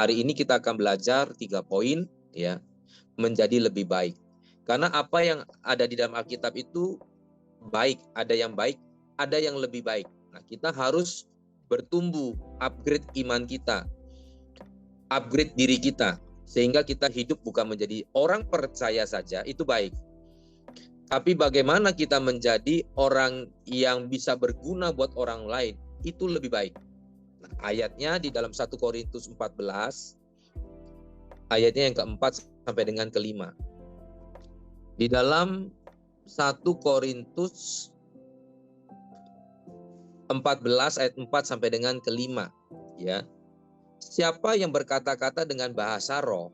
hari ini kita akan belajar 3 poin ya, menjadi lebih baik. Karena apa yang ada di dalam Alkitab itu baik, ada yang lebih baik. Nah, kita harus bertumbuh, upgrade iman kita, upgrade diri kita, sehingga kita hidup bukan menjadi orang percaya saja, itu baik. Tapi bagaimana kita menjadi orang yang bisa berguna buat orang lain, itu lebih baik. Nah, ayatnya di dalam 1 Korintus 14, ayatnya yang keempat sampai dengan kelima. Di dalam 1 Korintus 14 ayat 4 sampai dengan kelima, ya. Siapa yang berkata-kata dengan bahasa roh,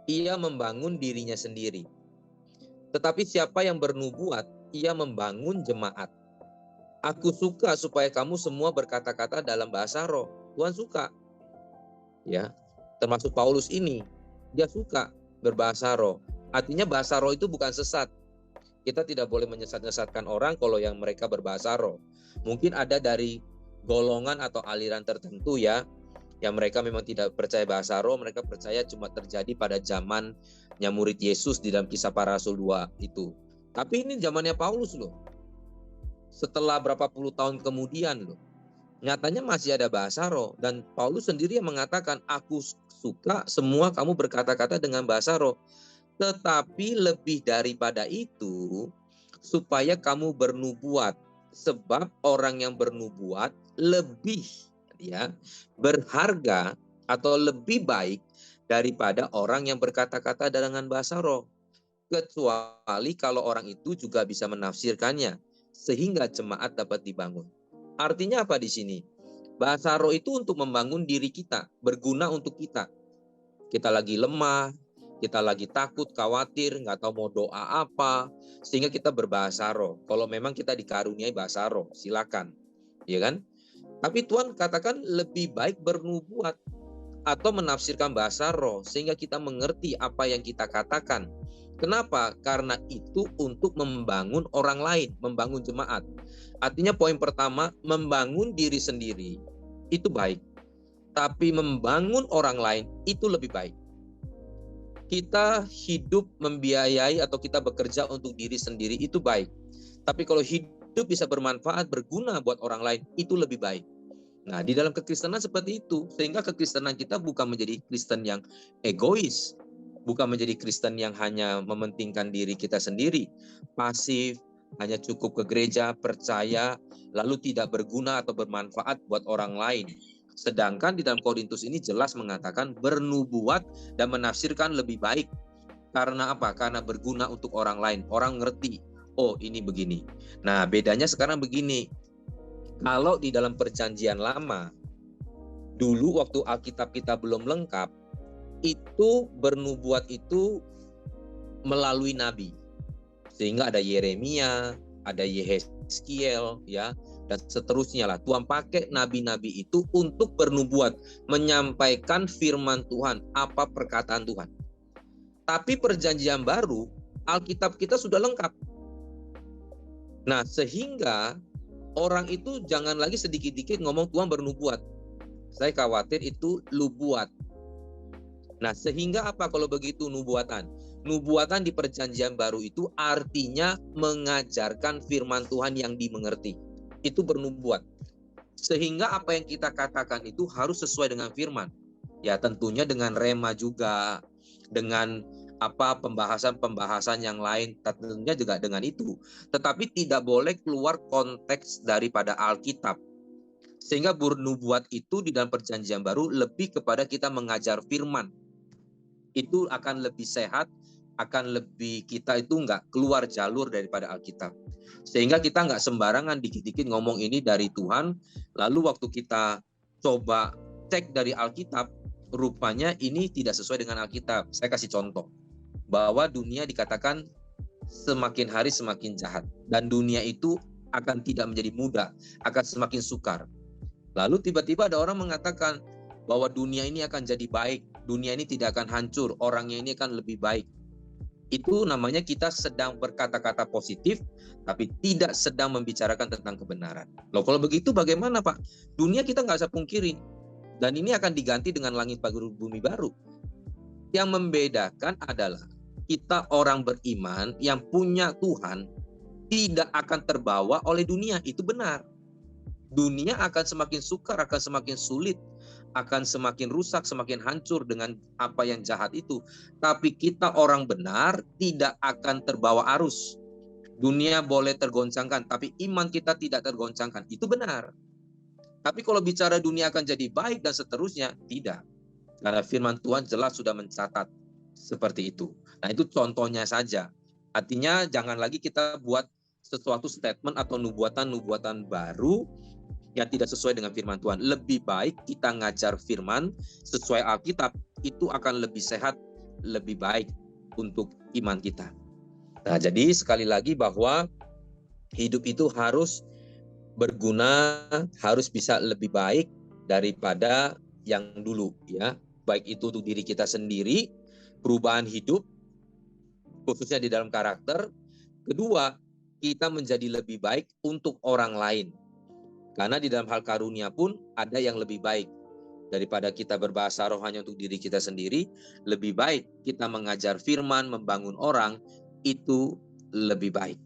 ia membangun dirinya sendiri. Tetapi siapa yang bernubuat, ia membangun jemaat. Aku suka supaya kamu semua berkata-kata dalam bahasa roh. Tuhan suka. Ya, termasuk Paulus ini, dia suka berbahasa roh. Artinya bahasa roh itu bukan sesat. Kita tidak boleh menyesat-nyesatkan orang kalau yang mereka berbahasa roh. Mungkin ada dari golongan atau aliran tertentu ya, yang mereka memang tidak percaya bahasa roh, mereka percaya cuma terjadi pada zamannya murid Yesus di dalam Kisah Para Rasul 2 itu. Tapi ini zamannya Paulus loh. Setelah berapa puluh tahun kemudian loh. Nyatanya masih ada bahasa roh, dan Paulus sendiri yang mengatakan, aku suka semua kamu berkata-kata dengan bahasa roh. Tetapi lebih daripada itu, supaya kamu bernubuat. Sebab orang yang bernubuat lebih ya berharga atau lebih baik daripada orang yang berkata-kata dengan bahasa roh. Kecuali kalau orang itu juga bisa menafsirkannya, sehingga jemaat dapat dibangun. Artinya apa di sini? Bahasa roh itu untuk membangun diri kita, berguna untuk kita. Kita lagi lemah, kita lagi takut, khawatir, nggak tahu mau doa apa, sehingga kita berbahasa roh. Kalau memang kita dikaruniai bahasa roh, silakan, ya kan? Tapi Tuhan katakan lebih baik bernubuat atau menafsirkan bahasa roh, sehingga kita mengerti apa yang kita katakan. Kenapa? Karena itu untuk membangun orang lain, membangun jemaat. Artinya poin pertama, membangun diri sendiri itu baik. Tapi membangun orang lain itu lebih baik. Kita hidup membiayai atau kita bekerja untuk diri sendiri itu baik. Tapi kalau hidup bisa bermanfaat, berguna buat orang lain, itu lebih baik. Nah, di dalam kekristenan seperti itu. Sehingga kekristenan kita bukan menjadi Kristen yang egois. Bukan menjadi Kristen yang hanya mementingkan diri kita sendiri. Pasif, hanya cukup ke gereja, percaya, lalu tidak berguna atau bermanfaat buat orang lain. Sedangkan di dalam Korintus ini jelas mengatakan bernubuat dan menafsirkan lebih baik. Karena apa? Karena berguna untuk orang lain. Orang ngerti, oh ini begini. Nah, bedanya sekarang begini. Kalau di dalam perjanjian lama, dulu waktu Alkitab kita belum lengkap, itu bernubuat itu melalui nabi. Sehingga ada Yeremia, ada Yehezkiel, ya, dan seterusnya lah. Tuhan pakai nabi-nabi itu untuk bernubuat, menyampaikan firman Tuhan, apa perkataan Tuhan. Tapi perjanjian baru, Alkitab kita sudah lengkap. Nah, sehingga orang itu jangan lagi sedikit-dikit ngomong Tuhan bernubuat. Saya khawatir itu lubuat. Nah, sehingga apa kalau begitu nubuatan? Nubuatan di perjanjian baru itu artinya mengajarkan firman Tuhan yang dimengerti. Itu bernubuat. Sehingga apa yang kita katakan itu harus sesuai dengan firman. Ya, tentunya dengan rema juga, dengan pembahasan-pembahasan yang lain, tentunya juga dengan itu. Tetapi tidak boleh keluar konteks daripada Alkitab. Sehingga bernubuat itu di dalam perjanjian baru lebih kepada kita mengajar firman. Itu akan lebih sehat, akan lebih kita itu nggak keluar jalur daripada Alkitab. Sehingga kita nggak sembarangan dikit-dikit ngomong ini dari Tuhan, lalu waktu kita coba cek dari Alkitab, rupanya ini tidak sesuai dengan Alkitab. Saya kasih contoh, bahwa dunia dikatakan semakin hari semakin jahat, dan dunia itu akan tidak menjadi mudah, akan semakin sukar. Lalu tiba-tiba ada orang mengatakan bahwa dunia ini akan jadi baik, dunia ini tidak akan hancur, orangnya ini akan lebih baik. Itu namanya kita sedang berkata-kata positif, tapi tidak sedang membicarakan tentang kebenaran. Loh, kalau begitu bagaimana Pak? Dunia kita nggak bisa pungkiri, Dan ini akan diganti dengan langit baru, bumi baru. Yang membedakan adalah kita orang beriman yang punya Tuhan tidak akan terbawa oleh dunia. Itu benar. Dunia akan semakin sukar, akan semakin sulit, akan semakin rusak, semakin hancur dengan apa yang jahat itu. Tapi kita orang benar tidak akan terbawa arus. Dunia boleh tergoncangkan, tapi iman kita tidak tergoncangkan. Itu benar. Tapi kalau bicara dunia akan jadi baik dan seterusnya, tidak. Karena firman Tuhan jelas sudah mencatat seperti itu. Nah, itu contohnya saja. Artinya jangan lagi kita buat sesuatu statement atau nubuatan-nubuatan baru yang tidak sesuai dengan firman Tuhan. Lebih baik kita ngajar firman sesuai Alkitab, itu akan lebih sehat, lebih baik untuk iman kita. Nah, jadi sekali lagi bahwa hidup itu harus berguna, harus bisa lebih baik daripada yang dulu, ya. Baik itu untuk diri kita sendiri, perubahan hidup, khususnya di dalam karakter. Kedua, kita menjadi lebih baik untuk orang lain. Karena di dalam hal karunia pun ada yang lebih baik. Daripada kita berbahasa roh hanya untuk diri kita sendiri, lebih baik kita mengajar firman, membangun orang, itu lebih baik.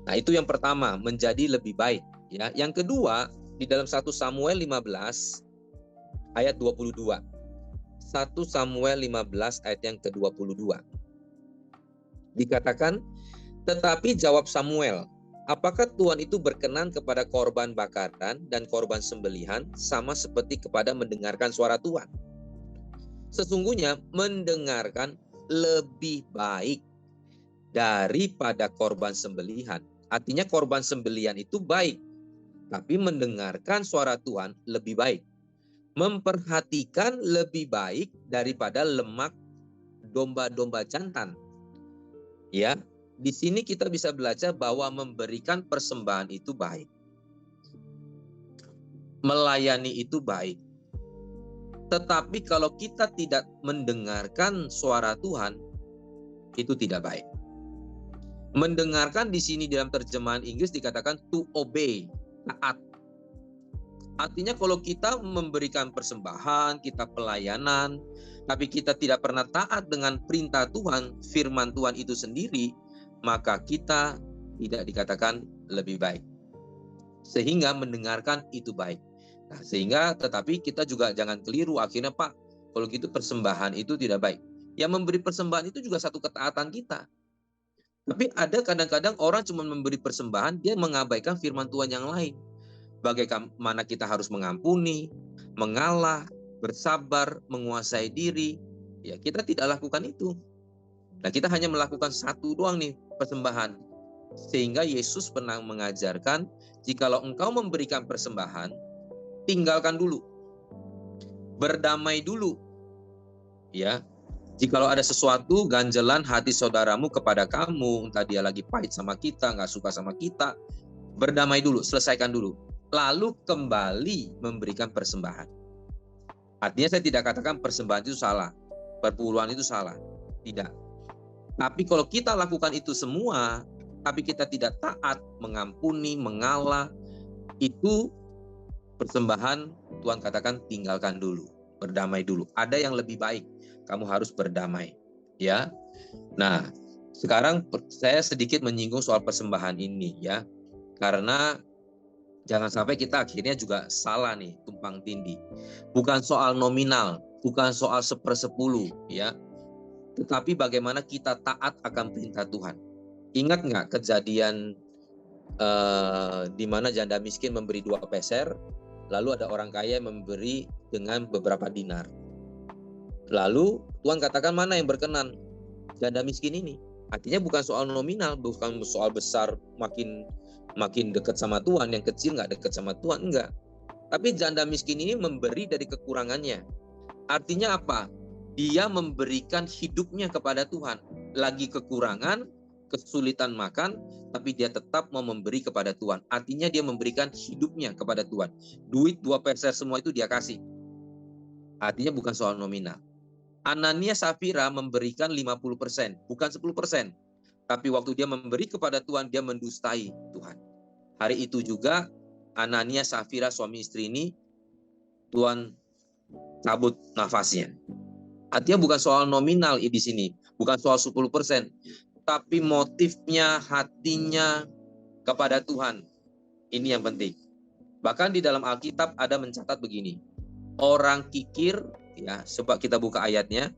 Nah, itu yang pertama, menjadi lebih baik. Ya. Yang kedua, di dalam 1 Samuel 15 ayat 22. 1 Samuel 15 ayat yang ke-22. Dikatakan, tetapi jawab Samuel, apakah Tuhan itu berkenan kepada korban bakaran dan korban sembelihan sama seperti kepada mendengarkan suara Tuhan? Sesungguhnya mendengarkan lebih baik daripada korban sembelihan. Artinya korban sembelihan itu baik, tapi mendengarkan suara Tuhan lebih baik. Memperhatikan lebih baik daripada lemak domba-domba jantan. Ya, di sini kita bisa belajar bahwa memberikan persembahan itu baik. Melayani itu baik. Tetapi kalau kita tidak mendengarkan suara Tuhan, itu tidak baik. Mendengarkan di sini dalam terjemahan Inggris dikatakan to obey, taat. Artinya kalau kita memberikan persembahan, kita pelayanan, tapi kita tidak pernah taat dengan perintah Tuhan, firman Tuhan itu sendiri, maka kita tidak dikatakan lebih baik. Sehingga mendengarkan itu baik. Nah, sehingga tetapi kita juga jangan keliru akhirnya, Pak, kalau gitu persembahan itu tidak baik. Yang memberi persembahan itu juga satu ketaatan kita. Tapi ada kadang-kadang orang cuma memberi persembahan, dia mengabaikan firman Tuhan yang lain. Bagaimana kita harus mengampuni, mengalah, bersabar, menguasai diri. Ya, kita tidak lakukan itu. Nah, kita hanya melakukan satu doang nih, persembahan. Sehingga Yesus pernah mengajarkan, jikalau engkau memberikan persembahan, tinggalkan dulu. Berdamai dulu. Ya. Jikalau ada sesuatu ganjelan hati saudaramu kepada kamu, entah dia lagi pahit sama kita, nggak suka sama kita, berdamai dulu, selesaikan dulu. Lalu kembali memberikan persembahan. Artinya saya tidak katakan persembahan itu salah, perpuluhan itu salah. Tidak. Tapi kalau kita lakukan itu semua, tapi kita tidak taat, mengampuni, mengalah, itu persembahan Tuhan katakan tinggalkan dulu, berdamai dulu. Ada yang lebih baik, kamu harus berdamai. Ya. Nah, sekarang saya sedikit menyinggung soal persembahan ini ya. Karena jangan sampai kita akhirnya juga salah nih, tumpang tindih. Bukan soal nominal, bukan soal 1/10 ya. Tetapi bagaimana kita taat akan perintah Tuhan. Ingat nggak kejadian di mana janda miskin memberi 2 peser, lalu ada orang kaya yang memberi dengan beberapa dinar. Lalu Tuhan katakan mana yang berkenan? Janda miskin ini. Artinya bukan soal nominal, bukan soal besar makin dekat sama Tuhan, yang kecil nggak dekat sama Tuhan, enggak. Tapi janda miskin ini memberi dari kekurangannya. Artinya apa? Dia memberikan hidupnya kepada Tuhan. Lagi kekurangan, kesulitan makan, tapi dia tetap mau memberi kepada Tuhan. Artinya dia memberikan hidupnya kepada Tuhan. Duit 2 peser semua itu dia kasih. Artinya bukan soal nominal. Ananias Safira memberikan 50%, bukan 10%. Tapi waktu dia memberi kepada Tuhan, dia mendustai Tuhan. Hari itu juga Ananias Safira suami istri ini, Tuhan cabut nafasnya. Artinya bukan soal nominal di sini, bukan soal 10%, tapi motifnya, hatinya kepada Tuhan. Ini yang penting. Bahkan di dalam Alkitab ada mencatat begini. Orang kikir, ya, coba kita buka ayatnya.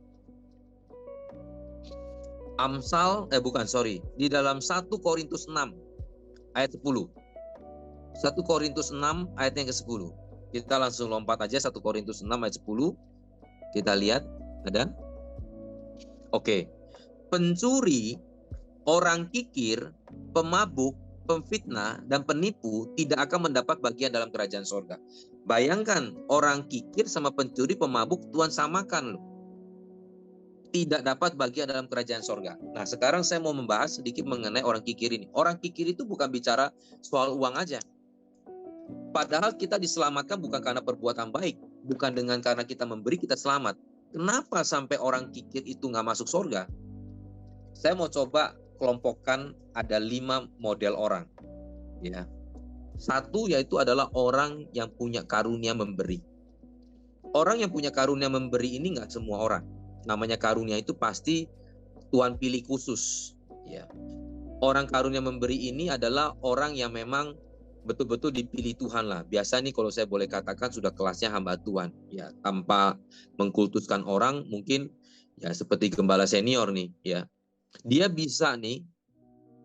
Di dalam 1 Korintus 6 ayat 10. 1 Korintus 6 ayat yang ke-10. Kita langsung lompat aja 1 Korintus 6 ayat 10. Kita lihat ada. Oke. Pencuri, orang kikir, pemabuk, pemfitnah, dan penipu tidak akan mendapat bagian dalam kerajaan sorga. Bayangkan, orang kikir sama pencuri, pemabuk, Tuhan samakan loh. Tidak dapat bagian dalam kerajaan sorga. Nah, sekarang saya mau membahas sedikit mengenai orang kikir ini. Orang kikir itu bukan bicara soal uang aja. Padahal kita diselamatkan bukan karena perbuatan baik. Bukan karena kita memberi, kita selamat. Kenapa sampai orang kikir itu nggak masuk sorga? Saya mau coba kelompokkan ada 5 model orang. Ya. Satu yaitu adalah orang yang punya karunia memberi. Orang yang punya karunia memberi ini nggak semua orang. Namanya karunia itu pasti Tuhan pilih khusus. Ya. Orang karunia memberi ini adalah orang yang memang betul-betul dipilih Tuhan lah. Biasa nih kalau saya boleh katakan sudah kelasnya hamba Tuhan. Ya, tanpa mengkultuskan orang, mungkin ya seperti gembala senior nih. Ya, dia bisa nih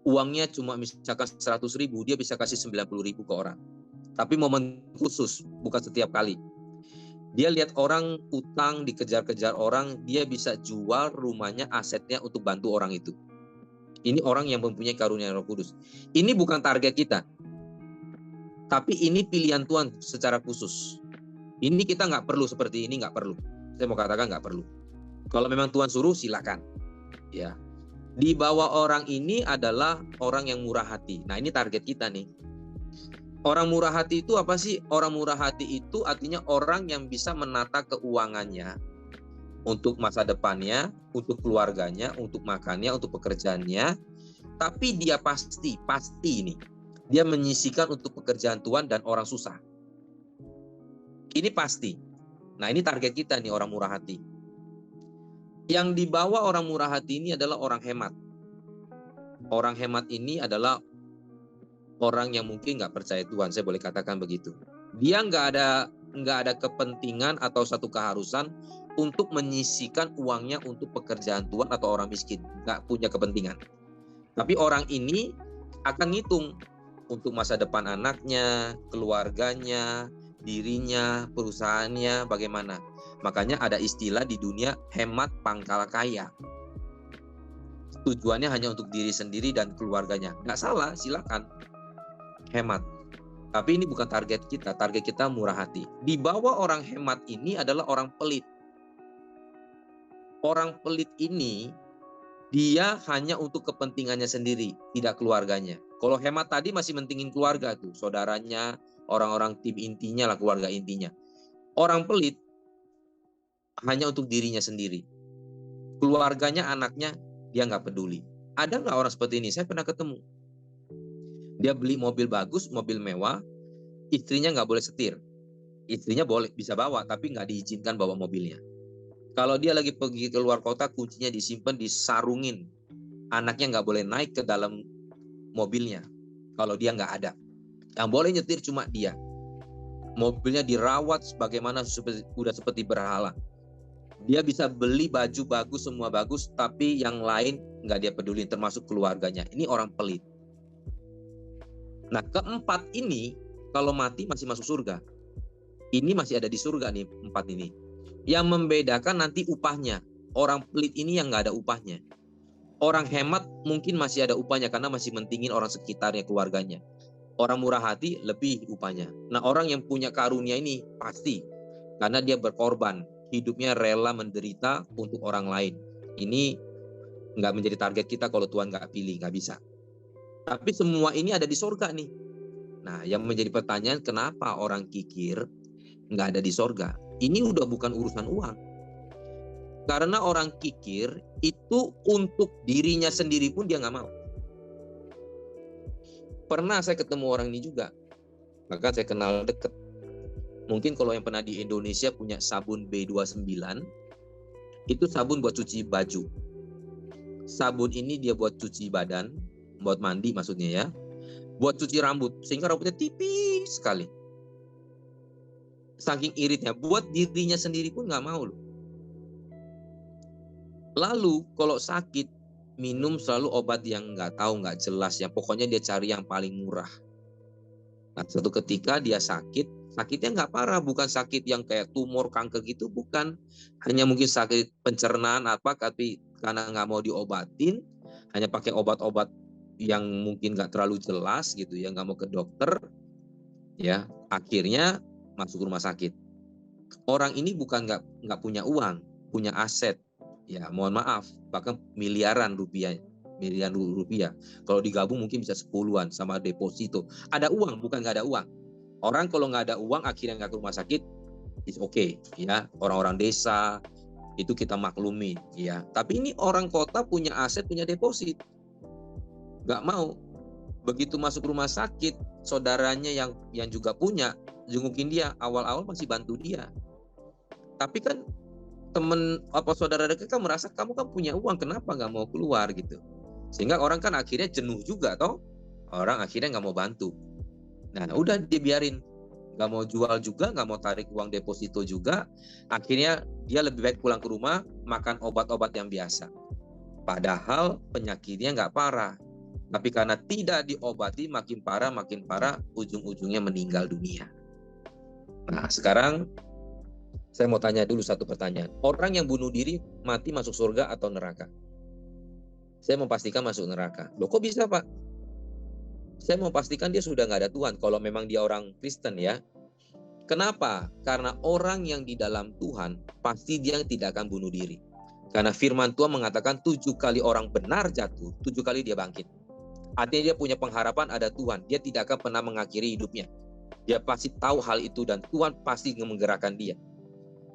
uangnya cuma misalkan 100.000, dia bisa kasih 90.000 ke orang. Tapi momen khusus, bukan setiap kali. Dia lihat orang utang, dikejar-kejar orang, dia bisa jual rumahnya, asetnya untuk bantu orang itu. Ini orang yang mempunyai karunia Roh Kudus. Ini bukan target kita. Tapi ini pilihan Tuhan secara khusus. Ini kita nggak perlu seperti ini, nggak perlu. Saya mau katakan nggak perlu. Kalau memang Tuhan suruh, silakan. Ya. Di bawah orang ini adalah orang yang murah hati. Nah, ini target kita nih. Orang murah hati itu apa sih? Orang murah hati itu artinya orang yang bisa menata keuangannya untuk masa depannya, untuk keluarganya, untuk makannya, untuk pekerjaannya. Tapi dia pasti ini. Dia menyisihkan untuk pekerjaan Tuhan dan orang susah. Ini pasti. Nah, ini target kita nih, orang murah hati. Yang dibawa orang murah hati ini adalah orang hemat. Orang hemat ini adalah orang yang mungkin nggak percaya Tuhan, saya boleh katakan begitu. Dia nggak ada kepentingan atau satu keharusan untuk menyisihkan uangnya untuk pekerjaan Tuhan atau orang miskin. Nggak punya kepentingan. Tapi orang ini akan ngitung untuk masa depan anaknya, keluarganya, dirinya, perusahaannya, bagaimana. Makanya ada istilah di dunia hemat pangkal kaya. Tujuannya hanya untuk diri sendiri dan keluarganya. Nggak salah, silakan. Hemat. Tapi ini bukan target kita. Target kita murah hati. Di bawah orang hemat ini adalah orang pelit. Orang pelit ini dia hanya untuk kepentingannya sendiri, tidak keluarganya. Kalau hemat tadi masih mentingin keluarga tuh, saudaranya, orang-orang tim intinya lah, keluarga intinya. Orang pelit hanya untuk dirinya sendiri. Keluarganya, anaknya, dia nggak peduli. Ada nggak orang seperti ini? Saya pernah ketemu. Dia beli mobil bagus, mobil mewah, istrinya nggak boleh setir. Istrinya boleh bisa bawa, tapi nggak diizinkan bawa mobilnya. Kalau dia lagi pergi ke luar kota, kuncinya disimpan, disarungin. Anaknya nggak boleh naik ke dalam mobilnya. Kalau dia nggak ada. Yang boleh nyetir cuma dia. Mobilnya dirawat sebagaimana udah seperti berhala. Dia bisa beli baju bagus, semua bagus, tapi yang lain nggak dia peduli, termasuk keluarganya. Ini orang pelit. Nah, keempat ini kalau mati masih masuk surga. Ini masih ada di surga nih, 4 ini. Yang membedakan nanti upahnya. Orang pelit ini yang nggak ada upahnya. Orang hemat mungkin masih ada upahnya karena masih mentingin orang sekitarnya, keluarganya. Orang murah hati lebih upahnya. Nah, orang yang punya karunia ini pasti karena dia berkorban. Hidupnya rela menderita untuk orang lain. Ini nggak menjadi target kita kalau Tuhan nggak pilih, nggak bisa. Tapi semua ini ada di sorga nih. Nah, yang menjadi pertanyaan, kenapa orang kikir nggak ada di sorga? Ini udah bukan urusan uang. Karena orang kikir itu untuk dirinya sendiri pun dia nggak mau. Pernah saya ketemu orang ini juga. Maka saya kenal dekat. Mungkin kalau yang pernah di Indonesia punya sabun B29, itu sabun buat cuci baju. Sabun ini dia buat cuci badan, buat mandi maksudnya ya, buat cuci rambut, sehingga rambutnya tipis sekali. Saking iritnya, buat dirinya sendiri pun nggak mau loh. Lalu kalau sakit, minum selalu obat yang nggak tahu, nggak jelas, yang pokoknya dia cari yang paling murah. Nah, suatu ketika dia sakit, sakitnya nggak parah, bukan sakit yang kayak tumor, kanker gitu, bukan. Hanya mungkin sakit pencernaan apa, tapi karena nggak mau diobatin, hanya pakai obat-obat yang mungkin nggak terlalu jelas gitu ya, nggak mau ke dokter, ya akhirnya masuk rumah sakit. Orang ini bukan nggak punya uang, punya aset, ya mohon maaf, bahkan miliaran rupiah. Kalau digabung mungkin bisa 10-an sama deposito. Ada uang, bukan nggak ada uang. Orang kalau nggak ada uang akhirnya nggak ke rumah sakit, is okay, ya. Orang-orang desa itu kita maklumi, ya. Tapi ini orang kota punya aset, punya deposit, nggak mau. Begitu masuk rumah sakit, saudaranya yang juga punya, jengukin dia, awal-awal masih bantu dia. Tapi kan temen saudara dekat kan merasa kamu kan punya uang, kenapa nggak mau keluar gitu. Sehingga orang kan akhirnya jenuh juga toh. Orang akhirnya nggak mau bantu. Nah udah dibiarin, nggak mau jual juga, nggak mau tarik uang deposito juga. Akhirnya dia lebih baik pulang ke rumah, makan obat-obat yang biasa. Padahal penyakitnya nggak parah. Tapi karena tidak diobati makin parah, ujung-ujungnya meninggal dunia. Nah sekarang saya mau tanya dulu satu pertanyaan. Orang yang bunuh diri mati masuk surga atau neraka? Saya mau pastikan masuk neraka. Loh kok bisa Pak? Saya mau pastikan dia sudah nggak ada Tuhan. Kalau memang dia orang Kristen ya. Kenapa? Karena orang yang di dalam Tuhan pasti dia tidak akan bunuh diri. Karena firman Tuhan mengatakan 7 kali orang benar jatuh, 7 kali dia bangkit. Artinya dia punya pengharapan ada Tuhan. Dia tidak akan pernah mengakhiri hidupnya. Dia pasti tahu hal itu dan Tuhan pasti menggerakkan dia.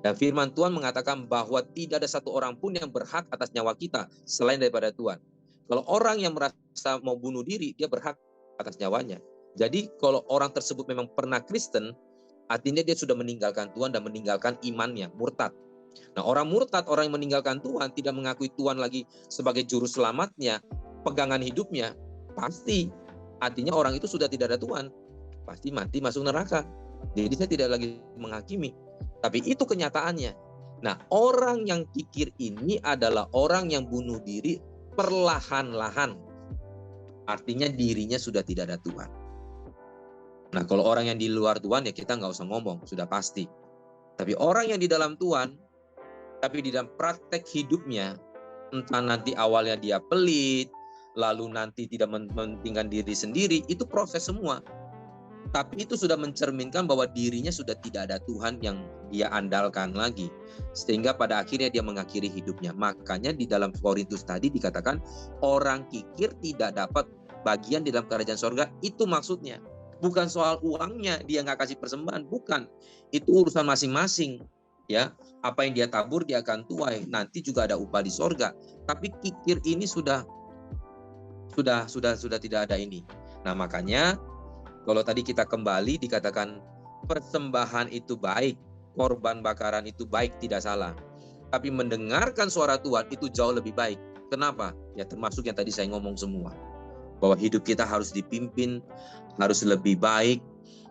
Dan firman Tuhan mengatakan bahwa tidak ada satu orang pun yang berhak atas nyawa kita selain daripada Tuhan. Kalau orang yang merasa mau bunuh diri, dia berhak atas nyawanya. Jadi kalau orang tersebut memang pernah Kristen, artinya dia sudah meninggalkan Tuhan dan meninggalkan imannya, murtad. Nah orang murtad, orang yang meninggalkan Tuhan, tidak mengakui Tuhan lagi sebagai juru selamatnya, pegangan hidupnya, pasti artinya orang itu sudah tidak ada Tuhan, pasti mati masuk neraka. Jadi saya tidak lagi menghakimi, tapi itu kenyataannya. Nah orang yang kikir ini adalah orang yang bunuh diri perlahan-lahan, artinya dirinya sudah tidak ada Tuhan. Nah kalau orang yang di luar Tuhan ya kita nggak usah ngomong, sudah pasti. Tapi orang yang di dalam Tuhan, tapi di dalam praktek hidupnya, entah nanti awalnya dia pelit, lalu nanti tidak mementingkan diri sendiri, itu proses semua. Tapi itu sudah mencerminkan bahwa dirinya sudah tidak ada Tuhan yang dia andalkan lagi. Sehingga pada akhirnya dia mengakhiri hidupnya. Makanya di dalam Korintus tadi dikatakan orang kikir tidak dapat bagian di dalam kerajaan sorga. Itu maksudnya. Bukan soal uangnya dia nggak kasih persembahan. Bukan. Itu urusan masing-masing. Ya, apa yang dia tabur dia akan tuai. Nanti juga ada upah di sorga. Tapi kikir ini sudah tidak ada ini. Nah makanya kalau tadi kita kembali dikatakan persembahan itu baik, korban bakaran itu baik, tidak salah. Tapi mendengarkan suara Tuhan itu jauh lebih baik. Kenapa? Ya termasuk yang tadi saya ngomong semua. Bahwa hidup kita harus dipimpin, harus lebih baik,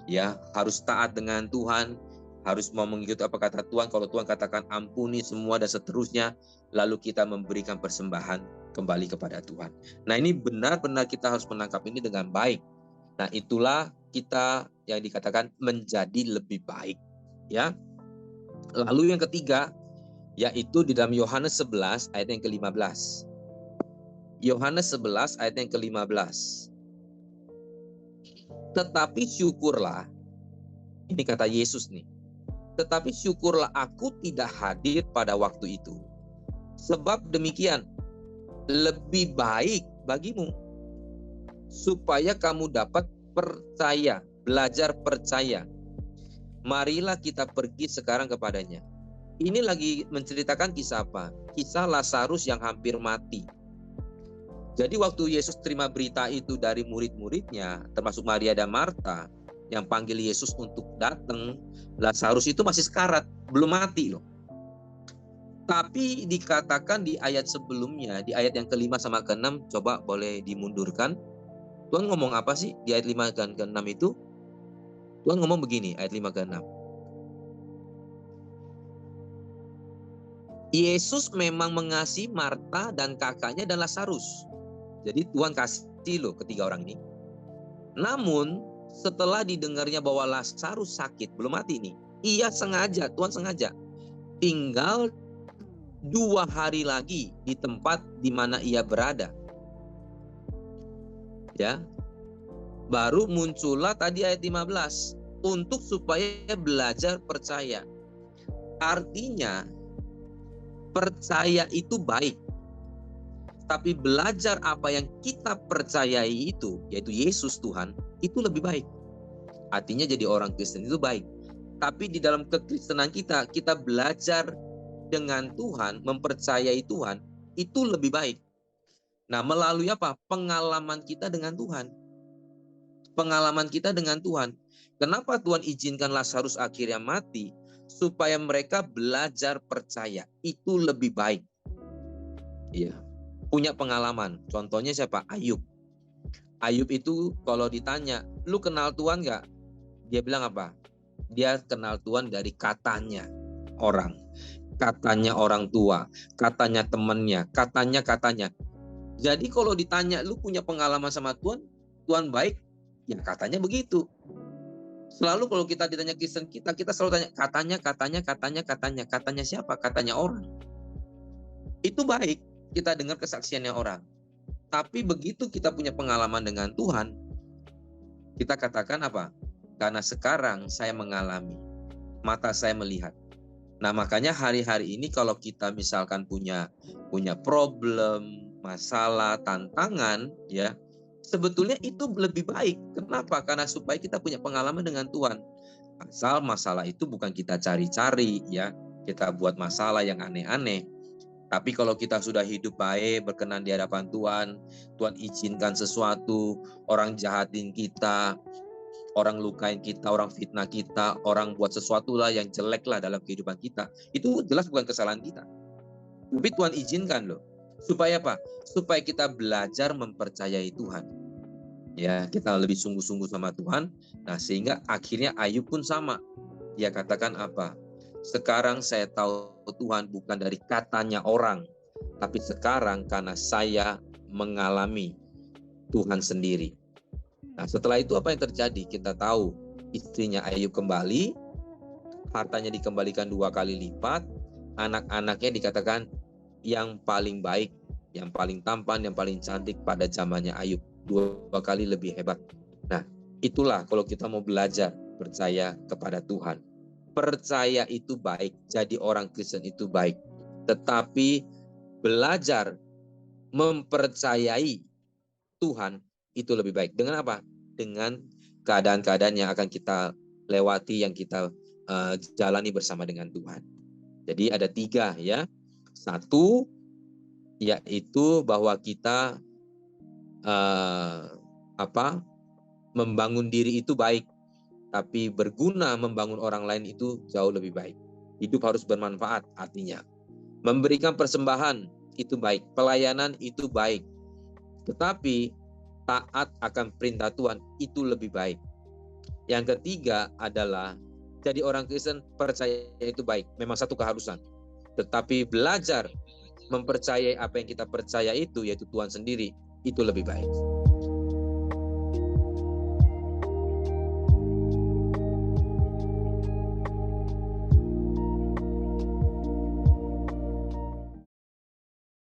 ya harus taat dengan Tuhan, harus mau mengikuti apa kata Tuhan. Kalau Tuhan katakan ampuni semua dan seterusnya, lalu kita memberikan persembahan kembali kepada Tuhan. Nah ini benar-benar kita harus menangkap ini dengan baik. Nah itulah kita yang dikatakan menjadi lebih baik, ya. Lalu yang ketiga yaitu di dalam Yohanes 11 ayat yang ke-15. Yohanes 11 ayat yang ke-15. Tetapi syukurlah, ini kata Yesus nih. Tetapi syukurlah aku tidak hadir pada waktu itu. Sebab demikian lebih baik bagimu supaya kamu dapat percaya, belajar percaya. Marilah kita pergi sekarang kepadanya. Ini lagi menceritakan kisah apa? Kisah Lazarus yang hampir mati. Jadi waktu Yesus terima berita itu dari murid-muridnya, termasuk Maria dan Marta, yang panggil Yesus untuk datang, Lazarus itu masih sekarat, belum mati loh. Tapi dikatakan di ayat sebelumnya, di ayat yang ke-5 sama ke-6, coba boleh dimundurkan. Tuhan ngomong apa sih di ayat 5 dan ke-6 itu? Tuhan ngomong begini, ayat 5 ke 6. Yesus memang mengasihi Marta dan kakaknya dan Lazarus. Jadi Tuhan kasih loh ketiga orang ini. Namun setelah didengarnya bahwa Lazarus sakit, belum mati nih. Tuhan sengaja tinggal 2 hari lagi di tempat di mana ia berada. Ya. Baru muncullah tadi ayat 15 untuk supaya belajar percaya. Artinya percaya itu baik. Tapi belajar apa yang kita percayai itu, yaitu Yesus Tuhan, itu lebih baik. Artinya jadi orang Kristen itu baik. Tapi di dalam kekristenan kita belajar dengan Tuhan, mempercayai Tuhan, itu lebih baik. Nah, melalui apa? Pengalaman kita dengan Tuhan. Pengalaman kita dengan Tuhan. Kenapa Tuhan izinkan Lazarus akhirnya mati? Supaya mereka belajar percaya. Itu lebih baik. Iya. Punya pengalaman. Contohnya siapa? Ayub. Ayub itu kalau ditanya, lu kenal Tuhan nggak? Dia bilang apa? Dia kenal Tuhan dari katanya orang. Katanya orang tua, katanya temannya, katanya. Jadi kalau ditanya, lu punya pengalaman sama Tuhan, Tuhan baik, ya katanya begitu. Selalu kalau kita ditanya Kristen kita selalu tanya katanya siapa? Katanya orang. Itu baik, kita dengar kesaksiannya orang. Tapi begitu kita punya pengalaman dengan Tuhan, kita katakan apa? Karena sekarang saya mengalami, mata saya melihat. Nah, makanya hari-hari ini kalau kita misalkan punya problem, masalah, tantangan, ya, sebetulnya itu lebih baik. Kenapa? Karena supaya kita punya pengalaman dengan Tuhan. Asal masalah itu bukan kita cari-cari, ya, kita buat masalah yang aneh-aneh. Tapi kalau kita sudah hidup baik, berkenan di hadapan Tuhan, Tuhan izinkan sesuatu, orang jahatin kita, orang lukain kita, orang fitnah kita, orang buat sesuatu lah yang jelek lah dalam kehidupan kita. Itu jelas bukan kesalahan kita. Tapi Tuhan izinkan loh. Supaya apa? Supaya kita belajar mempercayai Tuhan. Ya, kita lebih sungguh-sungguh sama Tuhan. Nah, sehingga akhirnya Ayub pun sama. Dia katakan apa? Sekarang saya tahu Tuhan bukan dari katanya orang. Tapi sekarang karena saya mengalami Tuhan sendiri. Nah, setelah itu apa yang terjadi? Kita tahu istrinya Ayub kembali, hartanya dikembalikan 2 kali lipat, anak-anaknya dikatakan yang paling baik, yang paling tampan, yang paling cantik pada zamannya Ayub, 2 kali lebih hebat. Nah, itulah kalau kita mau belajar percaya kepada Tuhan. Percaya itu baik, jadi orang Kristen itu baik. Tetapi belajar mempercayai Tuhan itu lebih baik. Dengan apa? Dengan keadaan-keadaan yang akan kita lewati, yang kita jalani bersama dengan Tuhan. Jadi ada 3 ya. 1 yaitu bahwa kita membangun diri itu baik, tapi berguna membangun orang lain itu jauh lebih baik. Hidup harus bermanfaat, artinya memberikan persembahan itu baik, pelayanan itu baik. Tetapi taat akan perintah Tuhan itu lebih baik. Yang ketiga adalah jadi orang Kristen percaya itu baik, memang satu keharusan. Tetapi belajar mempercayai apa yang kita percaya itu, yaitu Tuhan sendiri, itu lebih baik.